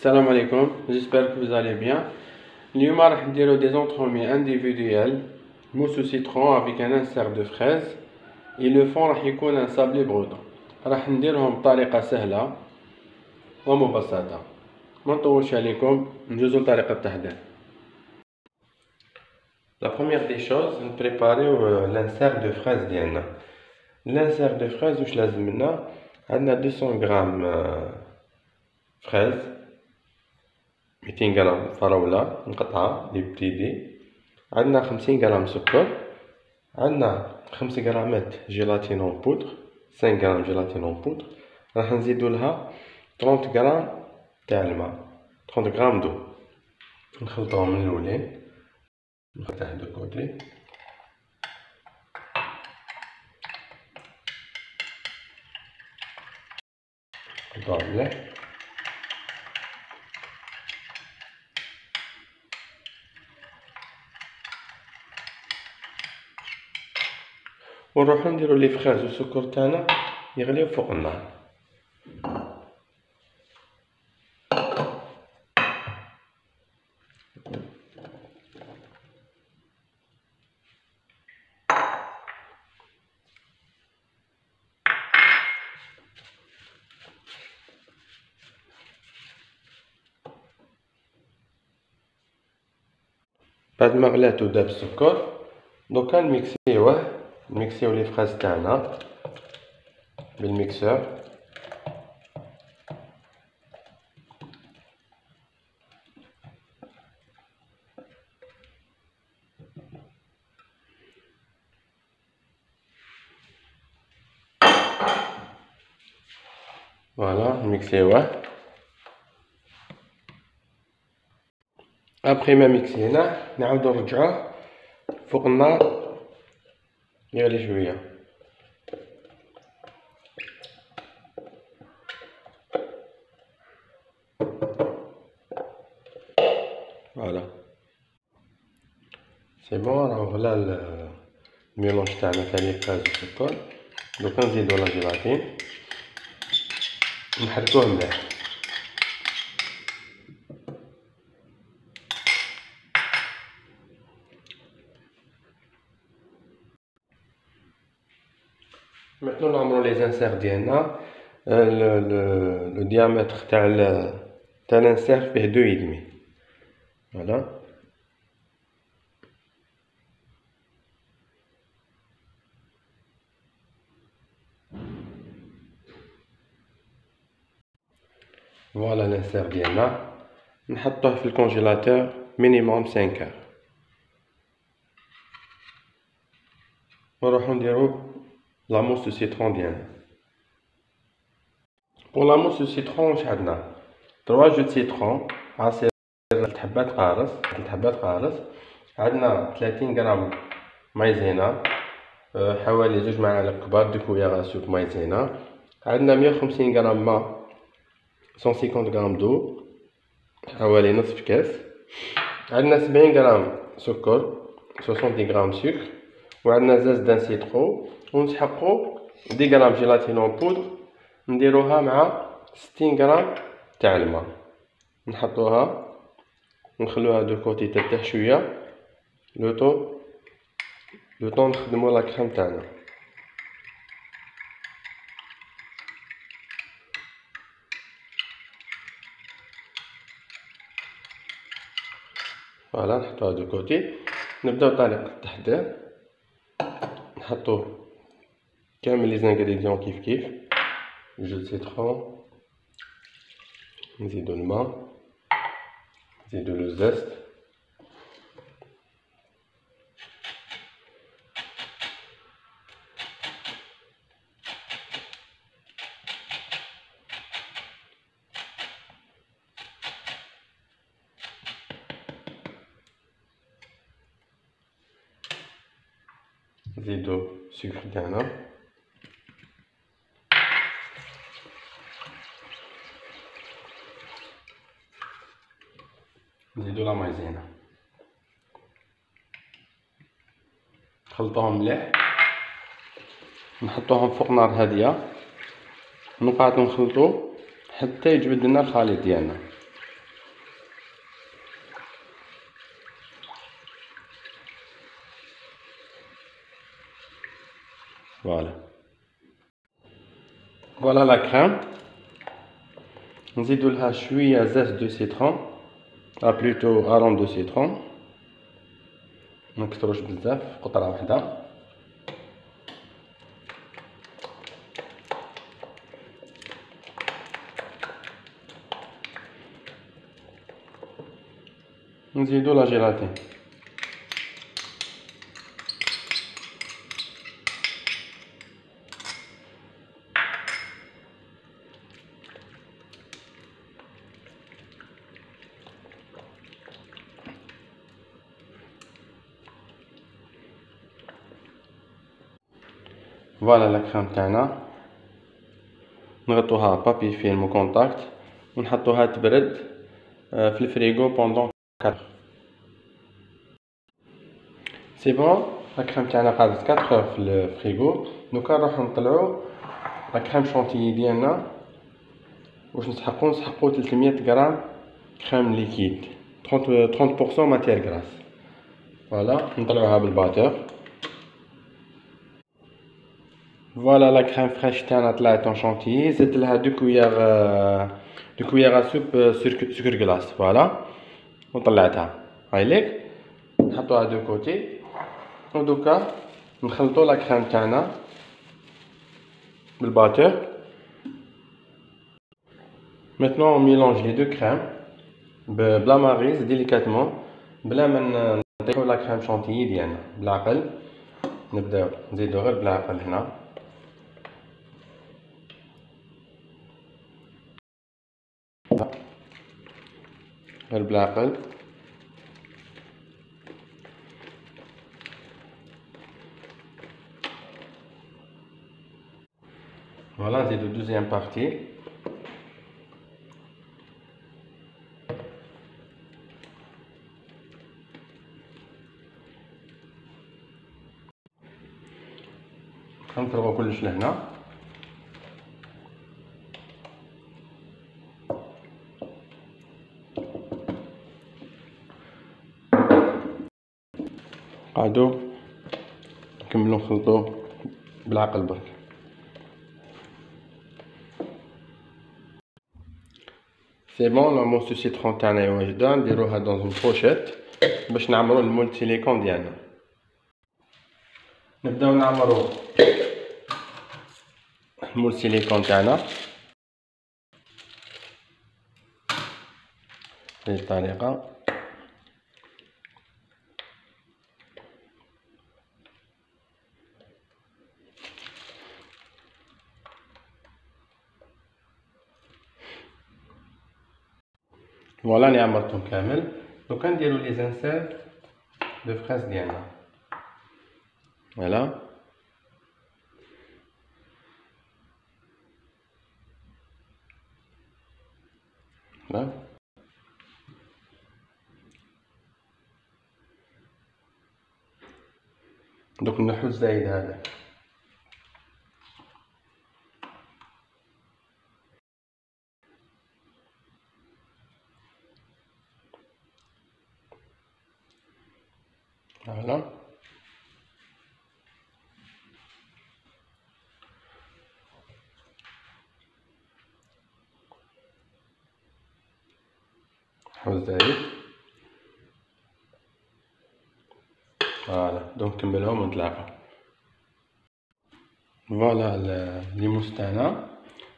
Salam alaikum, j'espère que vous allez bien. اليوم راح نديرو des entremets individuels mousse au citron avec un insert de fraise. Et le fond راح يكون un sablé breton. راح نديرهم بطريقة سهلة ومبسطة. ما نطولش عليكم، ندوزو لطريقة التحضير. La première des choses, نبريباريو l'insert de fraise ديالنا. L'insert de fraise واش لازم لنا؟ عندنا 200 غرام fraise، 200 غرام فراولة مقطعة دي بتي دي، عندنا 50 غرام سكر، عندنا 5 غرامات جيلاتين اون بودر، 5 غرام جيلاتين اون بودر، راح نزيدو لها 30 غرام تاع الماء، 30 غرام دو، نخلطوهم من الاولين، نفتح دو كوتي، نخلطوهم مليح، ونروحو نديرو لي فخاز والسكر تاعنا يغليو فوق النار. بعد ما غلات وداب السكر، دوكا نميكسيو لي فخاز تاعنا بالميكسور، فوالا نميكسيوه. ابخي ما ميكسيناه نعاودو نرجعوه فوق النار يغلي شويه. فوالا سي بون، راهو غلا الميلونج تاعنا تاع لي فراز والسكر. دوكا نزيدو لا جيلاتين نحركوه مليح. maintenant نعمرو لي زانسير ديالنا. لو ديامتر تاع الانسير فيه 2,5. فوالا فوالا الانسير ديالنا نحطوه في الكونجيلاتور مينيموم 5 heures، ونروحو نديرو لا موس دو سيترون ديالنا. بور لا موس دو سيترون واش عندنا؟ 3 جو سيترون عصير، 3 حبات قارص، 3 حبات قارص، عندنا 30 غرام مايزينا، حوالي 2 معالق كبار دو كويير سوب مايزينا، عندنا 150 غرام ماء، 150 غرام دو، حوالي نصف كاس، عندنا 70 غرام سكر، 70 غرام سكر، وعندنا زاز دان سيترو، ونسحقو 10 غرام جيلاتين اون بودر، نديروها مع 60 غرام تاع الماء، نحطوها ونخلوها دو كوتي ترتاح شويه لو طون نخدمو لا كريم تاعنا. فوالا نحطوها دو كوتي، نبداو طريقة التحضير. نحطو كامل لي زانغريديون كيف جو دو سيترون، نزيدو الماء، نزيدو لو زست، نزيدو السكر تاعنا، نزيدو لا مايزينا، نخلطوهم مليح، نحطوهم فوق نار هاديه، نقعدو نخلطو حتى يجبد لنا الخليط ديالنا. فوالا لا كريم. نزيدو لها شويه زيت دو سيترون، بلوتو ارون دو سيترون، منكتروش بزاف، قطره واحده. نزيدو لا جيلاتين. فوالا لا كريم تاعنا، نغطوها بابي فيلم كونتاكت ونحطوها تبرد في الفريغو بوندون 4. سي بون، لا كريم تاعنا قعدت 4 في الفريغو. دوكا نروحو نطلعو لا كريم شونتيي ديالنا. واش نسحقو 300 غرام كريم ليكيد 30% ماتير غراس. فوالا نطلعوها بالباتور. فوالا لا كريم فريش تاعنا طلعت اون شونتيي. زدت لها 2 كويير سوب سكر كلاص. فوالا وطلعتها هاي ليك، نحطوها دو كوتي. ودوكا نخلطو لا كريم تاعنا بالباتور. Maintenant on mélange les deux crèmes بلا ما غيز ديليكاتمون، بلا ما نطيحو لا كريم شونتيي ديالنا بالعقل. نبداو نزيدو غير بالعقل هنا، غير بالعقل. فوالا نزيدو دوزيام بارتي. نفرغو كلش لهنا. قعدو نكملو نخلطو بالعقل برك. سي بون، لا موس دو سيترون تاعنا واجده. نديروها دون اون بوشيت باش نعمرو المول سيليكون ديالنا. نبداو نعمرو المول سيليكون تاعنا بهذه الطريقه. فوالا راني عمرتهم كامل. دوكا نديرو لي زانسال دو فريز ديالنا. فوالا دوك نحو الزايد هذا. فوالا نحو الزايد. فوالا دونك نكملهم ونتلاقاو. فوالا لي موس تاعنا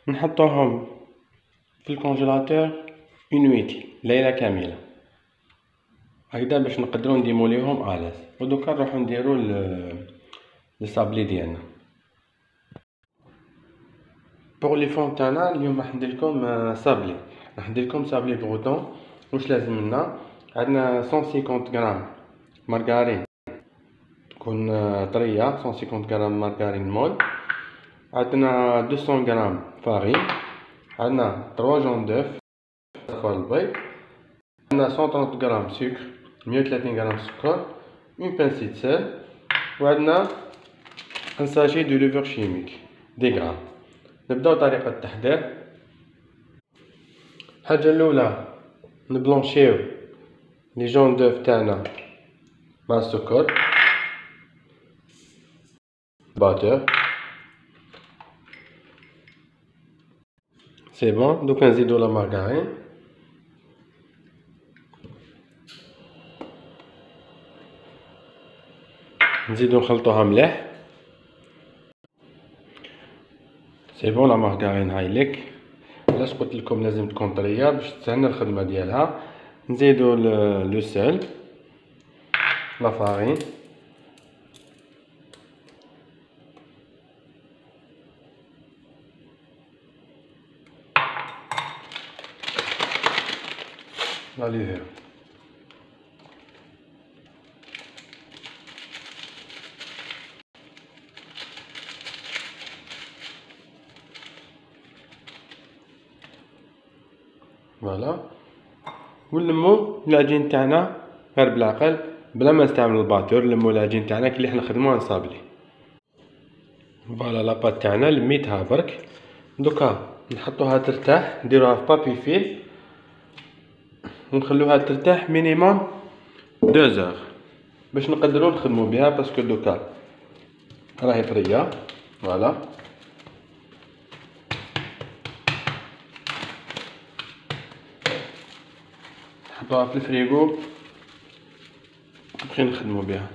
نحطوهم في الكونجيلاتور اون نويتي، ليله كامله هكذا باش نقدروا نديمو ليهم الاز. ودوكا نروحو نديرو لي صابلي ديالنا. بوغ لي فون تاعنا اليوم راح ندير لكم صابلي. راح ندير لكم صابلي بروتون. واش لازم لنا؟ عندنا 150 غرام مارغارين تكون طريه، 150 غرام مارغارين مول. عندنا 200 غرام فارين. عندنا 3 جون دوف صفار البيض. عندنا 130 غرام سكر، 130 غرام سكر، اون بانسي سال. وعندنا ان ساشي دو لوفر شيميك دي غرام. نبداو طريقه التحضير. الحاجه الاولى نبلونشيو لي جون دوف تاعنا مع السكر باتور. سي بون. دوكا نزيدو لا مارغارين. نزيدو نخلطوها مليح. سي بون لا مارغارين هاي لك. علاش قلت لكم لازم تكون طريه باش تسهل الخدمه ديالها. نزيدو لو سيل، لا فارين، لا ليفر. فوالا. ونلمو العجين تاعنا غير بالعقل بلا ما نستعمل الباتور. نلمو العجين تاعنا كي اللي حنا نخدموها نصابلي. فوالا لاباط تاعنا لميتها برك. دوكا نحطوها ترتاح، نديروها في بابي فيل ونخلوها ترتاح مينيموم 2 زور باش نقدروا نخدموا بها، باسكو دوكا راهي طريه. فوالا. نحطوها في الفريغو باش نخدموا بها.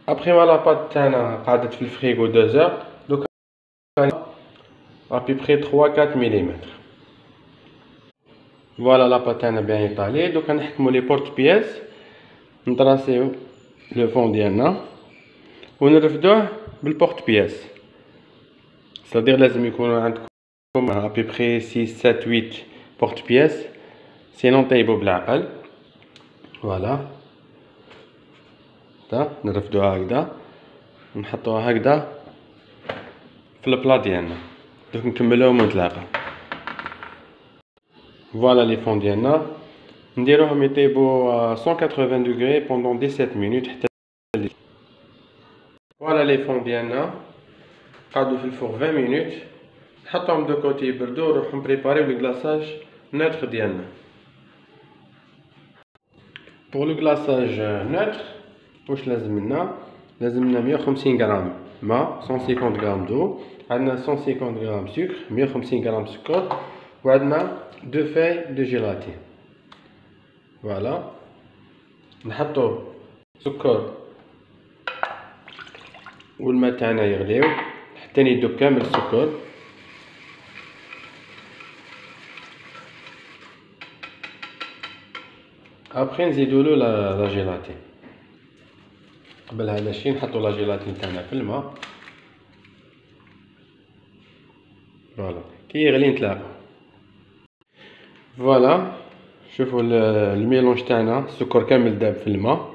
ابخي ما لاباط تاعنا قعدت في الفريغو 2 زور، دوكا ابيبخي 3-4 مليمتر. فوالا لاباط تاعنا بيان ايطالي. دوكا نحكمو لي بورت بياس، نطراسيو لو فون ديالنا ونرفدوه بالبورت بياس. صدير لازم يكون عندكم ابيبخي 6-7-8 بورت بياس، سينون طيبو بالعقل. فوالا. نرفدوها هكذا ونحطوها هكذا في البلا ديالنا. دوك نكملوهم ونتلاقى. فوالا لي فون ديالنا نديروهم يطيبوا 180 دوغري بوندون 17 مينوت حتى. فوالا لي فون ديالنا قعدوا في الفور 20 مينوت. نحطوهم دو كوتي يبردو ونروحو نبريباريو لو كلاصاج نوتر ديالنا. بور لو كلاصاج نوتر واش لازم لنا؟ لازم لنا 150 غرام ماء، 150 غرام دو، عندنا 150 غرام سكر، 150 غرام سكر، وعندنا 2 فاي دو جيلاتين. فوالا. نحطو سكر والماء تاعنا يغليو حتى يذوب كامل السكر. ابخي نزيدولو لا جيلاتين. قبل هذا الشيء نحطو لا جيلاتين تاعنا في الماء. فوالا كي يغلي نتلاقى. فوالا شوفوا الميلونج تاعنا السكر كامل داب في الماء.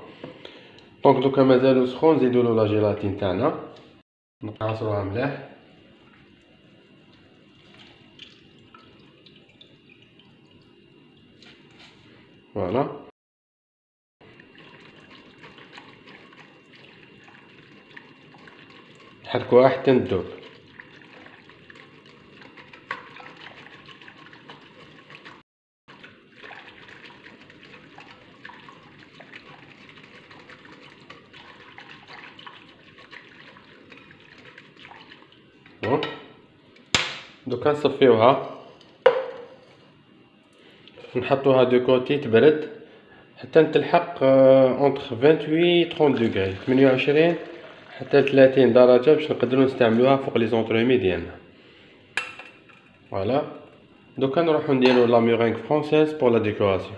دونك دوكا مازالو سخون نزيدولو لا جيلاتين تاعنا نعصروها مليح. فوالا. نحركوها حتى تذوب. دوكا نصفيوها نحطوها دو كوتي تبرد حتى تلحق اونتر 28 30 دوغري، 28 حتى 30 درجه باش نقدروا نستعملوها فوق لي زونطرومي ديالنا. فوالا. دوكا نروحو نديرو لا ميرينغ فرونسيز بور لا ديكوراسيون.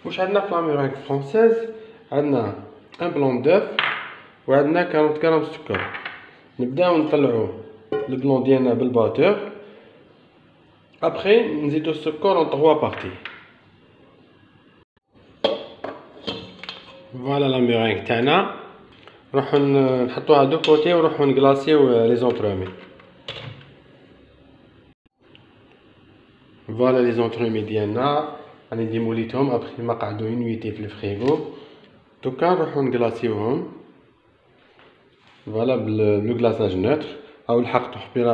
واش عندنا في لا ميرينغ فرونسيز؟ عندنا ان بلون دوف وعندنا 40 غرام سكر. نبداو نطلعو البلون ديالنا بالباتور، ابخي نزيدو السكر اون 3 بارتي. فوالا لا ميرينغ تاعنا نروحو نحطوها دو كوتي ونروحو نكلاصيو لي زونطرومي. فوالا لي زونطرومي ديالنا راني ديموليتهم ابخي ما قعدوا ينويتي في الفريغو. دوكا نروحو نكلاصيوهم. فوالا بلو كلاصاج نوتر او الحق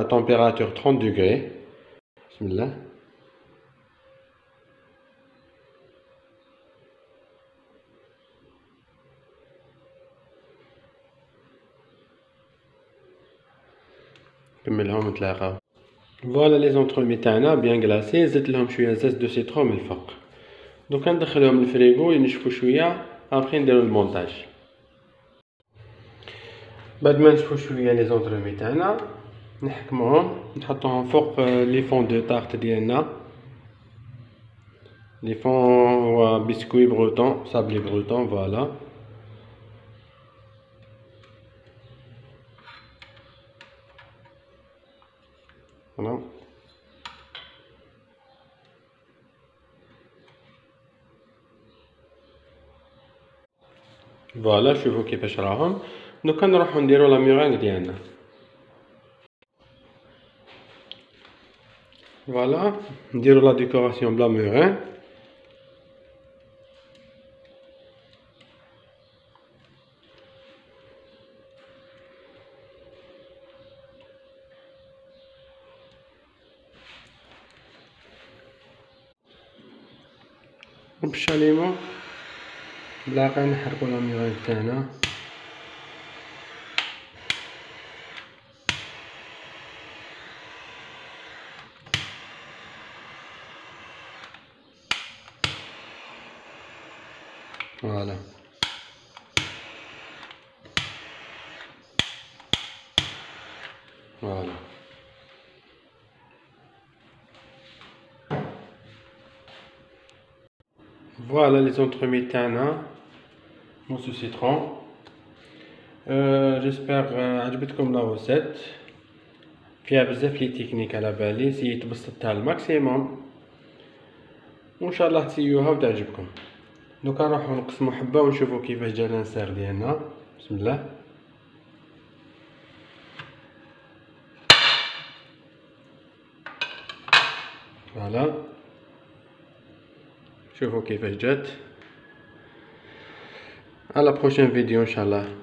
تمبيراتور 30 دوغري. بسم الله. نكملهم نتلاقاو. فوالا لي زونترومي تاعنا بيان كلاسي، زدت لهم شويه زيت دو سيترون من الفوق. دوكا ندخلهم للفريغو ينشفوا شويه، ابخي نديرو المونتاج. بعد ما نشفوا شويه لي زونترومي تاعنا نحكموهم نحطوهم فوق لي فون دو طارت ديالنا. لي فون هو بسكوي بروتون صابلي بروتون فوالا. فوالا شوفوا كيفاش راهم. دوكا نروحو نديرو لا ميرانغ ديالنا. فوالا نديرو لا ديكوراسيون بلا ميرانغ. وبالشاليمو بلاقي نحرقو لا ميرانغ تاعنا. فوالا فوالا فوالا لي زونترومي تاعنا موسو سيترون. جيسبر عجبتكم لا روسيت، فيها بزاف لي تكنيك على بالي، سييت بسطتها الماكسيموم وان شاء الله تسيوها وتعجبكم. دوكا نروحو نقسمو حبه ونشوفو كيفاش جا لانسير ديالنا. بسم الله. فوالا شوفوا كيفاش جات. على بروشين فيديو ان شاء الله.